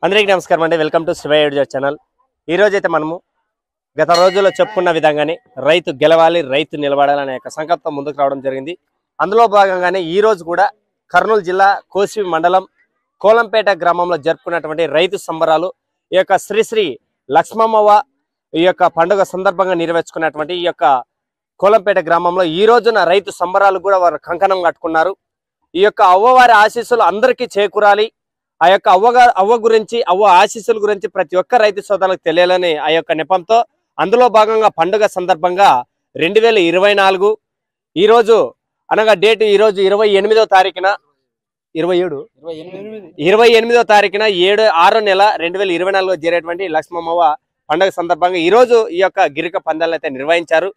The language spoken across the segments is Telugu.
అందరికీ నమస్కారం అండి. Welcome to Shiva education channel. ఈ రోజు అయితే మనము గత రోజుల్లో చెప్పుకున్న విధంగానే రైతు గెలవాలి, రైతు నిలబడాలనే ఒక సంకల్పం ముందుకు రావడం జరిగింది. అందులో భాగంగానే ఈ రోజు కూడా కర్నూలు జిల్లా కోసి మండలం కోలంపేట గ్రామంలో జరుపుకున్నటువంటి రైతు సంబరాలు ఈ యొక్క శ్రీ లక్ష్మమ్మవ్వ ఈ యొక్క పండుగ సందర్భంగా నిర్వహించుకున్నటువంటి ఈ యొక్క కోలంపేట గ్రామంలో ఈ రోజున రైతు సంబరాలు కూడా వారు కంకణం కట్టుకున్నారు. ఈ యొక్క అవ్వవారి ఆశీస్సులు అందరికీ చేకూరాలి, ఆ యొక్క అవ్వ గురించి, అవ్వ ఆశీస్సుల గురించి ప్రతి ఒక్క రైతు సోదరులకు తెలియాలని ఆ యొక్క నెపంతో అందులో భాగంగా పండుగ సందర్భంగా 2024 ఈ రోజు అనగా డేట్ ఈ రోజు 28వ తారీఖున 28వ తారీఖున 6వ నెల 2024 జరిగేటువంటి లక్ష్మమ్మవ్వ పండుగ సందర్భంగా ఈ రోజు ఈ యొక్క గిరిక పందాలను అయితే నిర్వహించారు.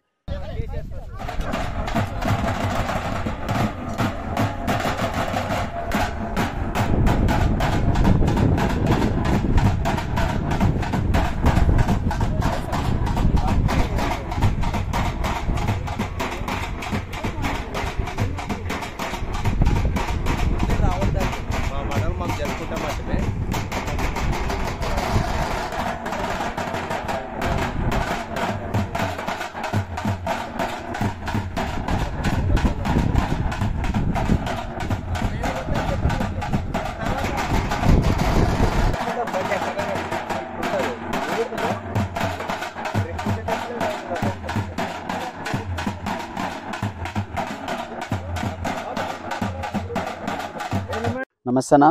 నమస్తేనా.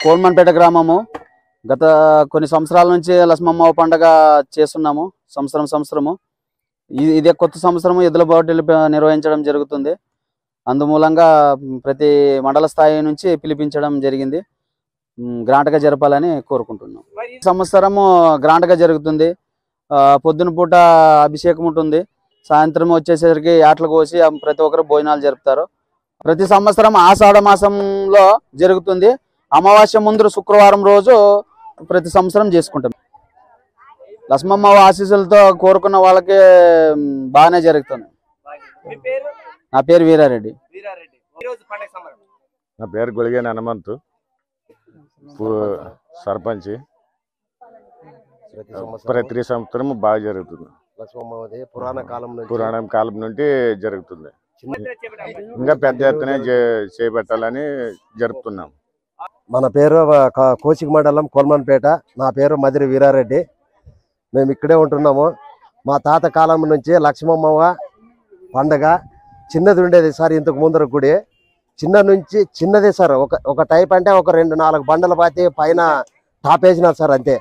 కోల్మన్పేట గ్రామము. గత కొన్ని సంవత్సరాల నుంచి లక్ష్మమ్మ పండుగ చేస్తున్నాము. సంవత్సరము ఇదే కొత్త సంవత్సరము ఎద్దుల పోటీలు నిర్వహించడం జరుగుతుంది. అందుమూలంగా ప్రతి మండల స్థాయి నుంచి పిలిపించడం జరిగింది. గ్రాంట్గా జరపాలని కోరుకుంటున్నాం. సంవత్సరము గ్రాంట్గా జరుగుతుంది. పొద్దున పూట అభిషేకం ఉంటుంది. సాయంత్రం వచ్చేసరికి ఆటలు కోసి ప్రతి ఒక్కరు భోజనాలు జరుపుతారు. ప్రతి సంవత్సరం ఆషాఢ మాసంలో జరుగుతుంది. అమావాస్య ముందు శుక్రవారం రోజు ప్రతి సంవత్సరం చేసుకుంటాం. లక్ష్మమ్మ ఆశీస్సులతో కోరుకున్న వాళ్ళకి బాగానే జరుగుతుంది. నా పేరు వీరారెడ్డి. నా పేరు గొలిగేని హనుమంతు, సర్పంచ్. ప్రతి సంవత్సరం బాగా జరుగుతుంది. పురాణ కాలం నుండి జరుగుతుంది. ఇంకా పెద్ద ఎత్తున చేపట్టాలని జరుపుతున్నాం. మన పేరు కోసిక మండలం కోల్మన్పేట. నా పేరు మదిరి వీరారెడ్డి. మేము ఇక్కడే ఉంటున్నాము. మా తాత కాలం నుంచి లక్ష్మమ్మవ్వ పండగ చిన్నది ఉండేది సార్. ఇంతకు ముందర గుడి చిన్నదే సార్. ఒక టైప్ అంటే ఒక 2-4 బండలు పాతి పైన టాప్ వేసినారు సార్, అంతే.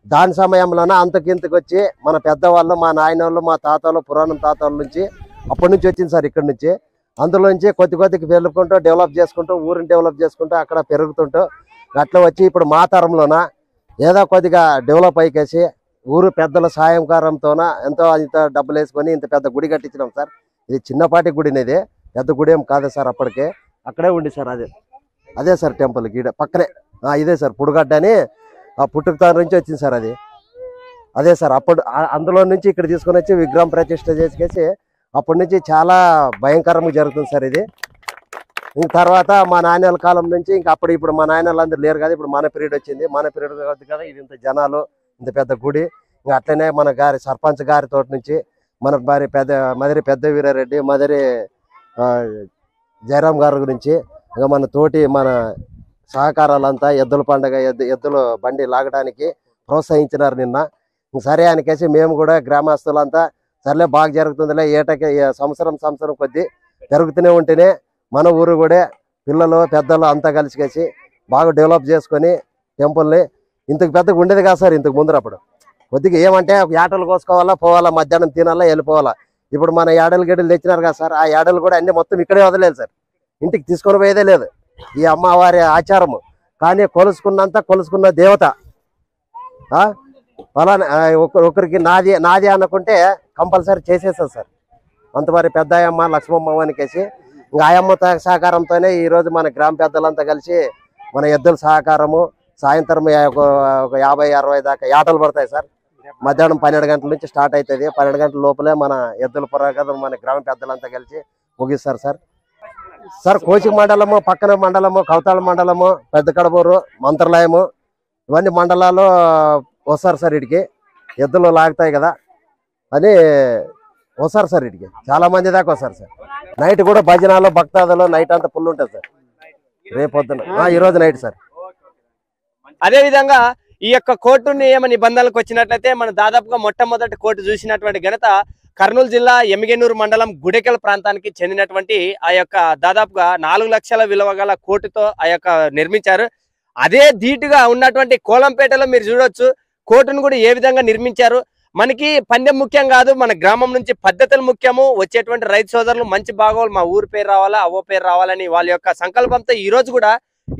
దాని సమయంలోనే అంతకింతకు వచ్చి మన పెద్దవాళ్ళు, మా నాయన వాళ్ళు, మా తాతలు, పురాణం తాతల నుంచి అప్పటి నుంచి వచ్చింది సార్. ఇక్కడ నుంచి అందులోంచి కొద్దిగా పెరుగుకుంటూ డెవలప్ చేసుకుంటూ ఊరిని డెవలప్ చేసుకుంటూ అక్కడ పెరుగుతుంటూ అట్లా వచ్చి ఇప్పుడు మా తరంలోన ఏదో కొద్దిగా డెవలప్ అయికేసి ఊరు పెద్దల సాయంకారంతోన ఎంతో ఇంత డబ్బులు వేసుకొని ఇంత పెద్ద గుడి కట్టించినాం సార్. ఇది చిన్నపాటి గుడినేది, పెద్ద గుడి ఏం కాదు సార్. అప్పటికే అక్కడే ఉండి సార్. అదే సార్ టెంపుల్ గీడ పక్కనే. ఇదే సార్ పుడుగడ్డ అని ఆ పుట్టుకతారు నుంచి వచ్చింది సార్. అదే సార్. అప్పుడు అందులో నుంచి ఇక్కడ తీసుకొని వచ్చి విగ్రహం ప్రతిష్ఠ చేసేసి అప్పటి నుంచి చాలా భయంకరంగా జరుగుతుంది సార్ ఇది. ఇంక తర్వాత మా నాయనల కాలం నుంచి ఇంకా ఇప్పుడు మా నాయనలు అందరూ లేరు కదా. ఇప్పుడు మన పీరియడ్ వచ్చింది. మన పీరియడ్ కదా ఇది. ఇంత జనాలు, ఇంత పెద్ద గుడి. ఇంకా అట్లనే మన గారి సర్పంచ్ గారి తోటి నుంచి మన మదిరి పెద్ద వీరారెడ్డి, మదిరి జయరాం గారి గురించి ఇంకా మన తోటి మన సహకారాలంతా ఎద్దుల పండుగ ఎద్దుల బండి లాగడానికి ప్రోత్సహించినారు నిన్న. సరే అనికేసి మేము కూడా గ్రామస్తులంతా సర్లే బాగా జరుగుతుందిలే, ఏటకి సంవత్సరం కొద్దీ పెరుగుతూనే ఉంటేనే మన ఊరు కూడా పిల్లలు పెద్దలు అంతా కలిసికేసి బాగా డెవలప్ చేసుకొని టెంపుల్ని ఇంతకు పెద్దగా ఉండేది కాదు సార్. ఇంతకు ముందర అప్పుడు కొద్దిగా ఏమంటే ఏటలు కోసుకోవాలా, పోవాలా, మధ్యాహ్నం తినాలా, వెళ్ళిపోవాలా. ఇప్పుడు మన ఏడలు గడ్డలు తెచ్చినారు కదా సార్. ఆ ఏడలు కూడా అన్ని మొత్తం ఇక్కడే వదిలేదు సార్. ఇంటికి తీసుకొని పోయేదే లేదు. ఈ అమ్మవారి ఆచారము. కానీ కొలుసుకున్న దేవత ఫలానా ఒకరికి నాది అనుకుంటే కంపల్సరీ చేసేస్తుంది సార్. అంతవారి పెద్ద అయ్యమ్మ లక్ష్మమ్మ అనికేసి ఇంకా ఆయమ్మ సహకారంతోనే ఈరోజు మన గ్రామ పెద్దలంతా కలిసి మన ఎద్దుల సహకారము సాయంత్రం ఒక 50-60 దాకా ఆటలు పడతాయి సార్. మధ్యాహ్నం 12 గంటల నుంచి స్టార్ట్ అవుతుంది. 12 గంటల లోపలే మన ఎద్దుల పురాగతం మన గ్రామ పెద్దలంతా కలిసి ముగిస్తారు సార్. సార్ కోసిక మండలము, పక్కన మండలము, కవతాళ మండలము, పెద్ద కడబూరు, మంత్రాలయము ఇవన్నీ మండలాల్లో వస్తారు సార్ ఇడికి, ఎద్దులు లాగుతాయి కదా అని వస్తారు సార్ ఇడికి, చాలా మంది దాకా వస్తారు సార్. నైట్ కూడా భజనాలు భక్తాదులు నైట్ అంతా ఫుల్ ఉంటుంది సార్. రేపొద్దున ఈ రోజు నైట్ సార్. అదే విధంగా ఈ యొక్క కోర్టు నియమ నిబంధనలకు వచ్చినట్లయితే మనం దాదాపుగా మొట్టమొదటి కోర్టు చూసినటువంటి ఘనత కర్నూలు జిల్లా ఎమ్మిగనూరు మండలం గుడెకల్ ప్రాంతానికి చెందినటువంటి ఆ యొక్క దాదాపుగా 4 లక్షల విలువ గల కోర్టుతో ఆ యొక్క నిర్మించారు. అదే ధీటుగా ఉన్నటువంటి కోలంపేటలో మీరు చూడొచ్చు కోర్టును కూడా ఏ విధంగా నిర్మించారు. మనకి పందెం ముఖ్యం కాదు, మన గ్రామం నుంచి పద్ధతులు ముఖ్యము. వచ్చేటువంటి రైతు సోదరులు మంచి బాగోలు, మా ఊరు పేరు రావాలా, అవ్వ పేరు రావాలని వాళ్ళ యొక్క సంకల్పంతో ఈ రోజు కూడా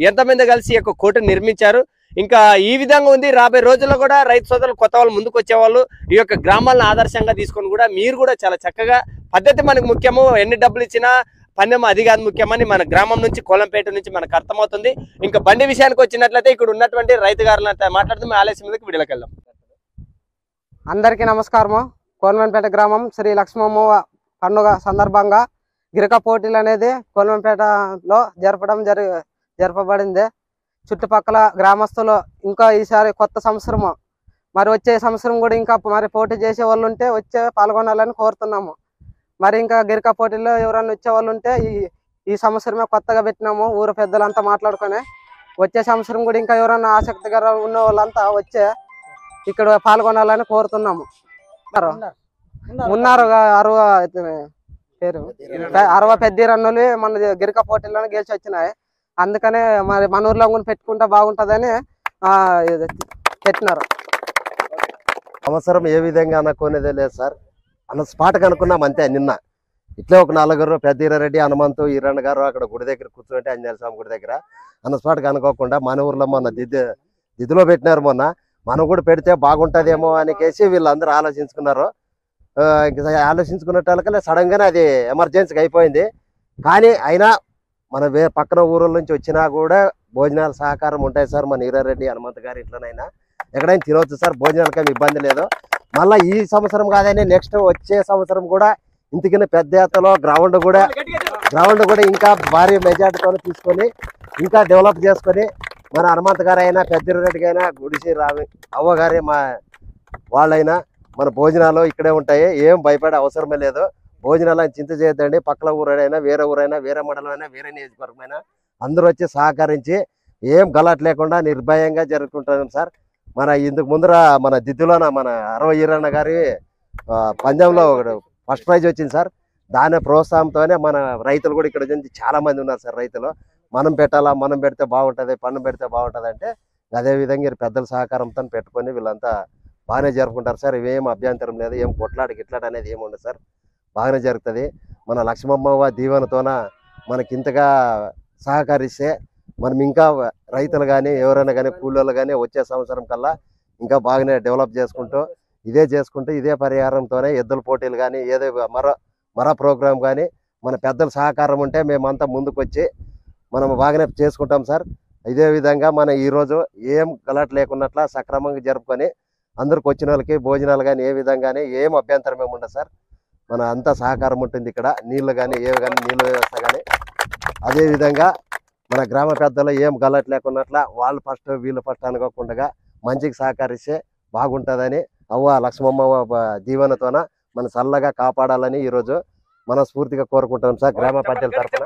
ఎంతమంది కలిసి ఈ యొక్క కోర్టును నిర్మించారు. ఇంకా ఈ విధంగా ఉంది. రాబోయే రోజుల్లో కూడా రైతు సోదరులు కొత్త వాళ్ళు ముందుకు వచ్చేవాళ్ళు ఈ యొక్క గ్రామాలను ఆదర్శంగా తీసుకొని కూడా మీరు కూడా చాలా చక్కగా పద్ధతి మనకు ముఖ్యము, ఎన్ని డబ్బులు ఇచ్చినా పందెం అది కాదు ముఖ్యమని మన గ్రామం నుంచి కోలంపేట నుంచి మనకు అర్థమవుతుంది. ఇంకా బండి విషయానికి వచ్చినట్లయితే ఇక్కడ ఉన్నటువంటి రైతు గారులతో మాట్లాడుతూ ఆలస్యం మీదకి వీడియోకి వెళ్దాం. అందరికీ నమస్కారము. కోల్మన్పేట గ్రామం శ్రీ లక్ష్మమ్మ పండుగ సందర్భంగా గిరక పోటీలు అనేది కోల్మన్పేటలో జరపబడింది. చుట్టుపక్కల గ్రామస్తులు ఇంకా ఈసారి కొత్త సంవత్సరము మరి వచ్చే సంవత్సరం కూడా ఇంకా మరి పోటీ చేసే వాళ్ళు ఉంటే వచ్చే పాల్గొనాలని కోరుతున్నాము. మరి ఇంకా గిరక పోటీల్లో ఎవరైనా వచ్చే వాళ్ళు ఉంటే ఈ సంవత్సరమే కొత్తగా పెట్టినాము. ఊరు పెద్దలంతా మాట్లాడుకొని వచ్చే సంవత్సరం కూడా ఇంకా ఎవరైనా ఆసక్తిగా ఉన్న వాళ్ళంతా వచ్చే ఇక్కడ పాల్గొనాలని కోరుతున్నాము. ఉన్నారు 60 పెద్ద రన్నులు మన గిరక పోటీలను గెలిచి వచ్చినాయి. అందుకనే మరి మన ఊర్లో కూడా పెట్టుకుంటే బాగుంటుందని పెట్టినారు. సంవత్సరం ఏ విధంగా అనుకునేదే లేదు సార్, అన్న స్పాట్కి అనుకున్నాం అంతే. నిన్న ఇట్లే ఒక 4 పెద్ద ఈరారెడ్డి, హనుమంతు, ఈరన్న గారు అక్కడ గుడి దగ్గర కూర్చుంటే ఆంజనేయ స్వామి గుడి దగ్గర అన్న స్పాట్కి అనుకోకుండా మన ఊర్లో మొన్న దిద్దులో పెట్టినారు. మొన్న మనం కూడా పెడితే బాగుంటుందేమో అనికేసి వీళ్ళందరూ ఆలోచించుకున్నారు. ఆలోచించుకున్నట్లకల్లా సడన్ గానే అది ఎమర్జెన్సీగా అయిపోయింది. కానీ అయినా మన పక్కన ఊరుల నుంచి వచ్చినా కూడా భోజనాలు సహకారం ఉంటాయి సార్. మన ఈరారెడ్డి హనుమంత్ గారి ఇంట్లోనైనా ఎక్కడైనా తినవచ్చు సార్, భోజనాలకేమి ఇబ్బంది లేదు. మళ్ళీ ఈ సంవత్సరం కాదని నెక్స్ట్ వచ్చే సంవత్సరం కూడా ఇంతకిన్న పెద్ద ఎత్తులో గ్రౌండ్ కూడా ఇంకా భారీ మెజార్టీతో తీసుకొని ఇంకా డెవలప్ చేసుకొని మన హనుమంత్ గారు అయినా పెద్దిరెడ్డికి అయినా గుడిసి అవ్వగారి మా వాళ్ళైనా మన భోజనాలు ఇక్కడే ఉంటాయి. ఏం భయపడే అవసరమే లేదు. భోజనాలు చింత చేయొద్దండి. పక్కల ఊరైనా వేరే ఊరైనా వేరే మండలమైనా వేరే నియోజకవర్గమైనా అందరూ వచ్చి సహకరించి ఏం గలాట్ లేకుండా నిర్భయంగా జరుపుకుంటాం సార్. మన ఇందుకు ముందర మన దిద్దులోన మన 60 ఈరన్న గారి పందెంలో ఫస్ట్ ప్రైజ్ వచ్చింది సార్. దాని ప్రోత్సాహంతోనే మన రైతులు కూడా ఇక్కడ నుంచి చాలా మంది ఉన్నారు సార్. రైతులు మనం పెట్టాలా, మనం పెడితే బాగుంటుంది, పన్ను పెడితే బాగుంటుంది అంటే అదేవిధంగా పెద్దల సహకారంతో పెట్టుకొని వీళ్ళంతా బాగానే జరుపుకుంటారు సార్. ఇవేం అభ్యంతరం లేదు, ఏం గిట్లాట అనేది ఏమి ఉండదు సార్. బాగానే జరుగుతుంది. మన లక్ష్మమ్మ దీవెనతోన మనకి ఇంతగా సహకరిస్తే మనం ఇంకా రైతులు కానీ ఎవరైనా కానీ కూలీలు కానీ వచ్చే సంవత్సరం కల్లా ఇంకా బాగానే డెవలప్ చేసుకుంటూ ఇదే పరిహారంతోనే ఎద్దుల పోటీలు కానీ ఏదో మరో ప్రోగ్రాం కానీ మన పెద్దల సహకారం ఉంటే మేమంతా ముందుకు వచ్చి మనం బాగానే చేసుకుంటాం సార్. ఇదే విధంగా మనం ఈరోజు ఏం గలాట్ లేకున్నట్లా సక్రమంగా జరుపుకొని అందరికి వచ్చిన వాళ్ళకి భోజనాలు కానీ ఏ విధంగానే ఏం అభ్యంతరం ఏమి ఉండదు సార్. మన అంతా సహకారం ఉంటుంది. ఇక్కడ నీళ్లు కానీ ఏవి కానీ నీళ్ళ వ్యవస్థ కానీ అదేవిధంగా మన గ్రామ పెద్దలు ఏం గలాట్ లేకున్నట్లా వాళ్ళు ఫస్ట్ వీళ్ళు ఫస్ట్ అనుకోకుండా మంచికి సహకరిస్తే బాగుంటుందని అవ్వ లక్ష్మమ్మ దీవెనతోన మన చల్లగా కాపాడాలని ఈరోజు మనస్ఫూర్తిగా కోరుకుంటాం సార్ గ్రామ పెద్దల తరఫున.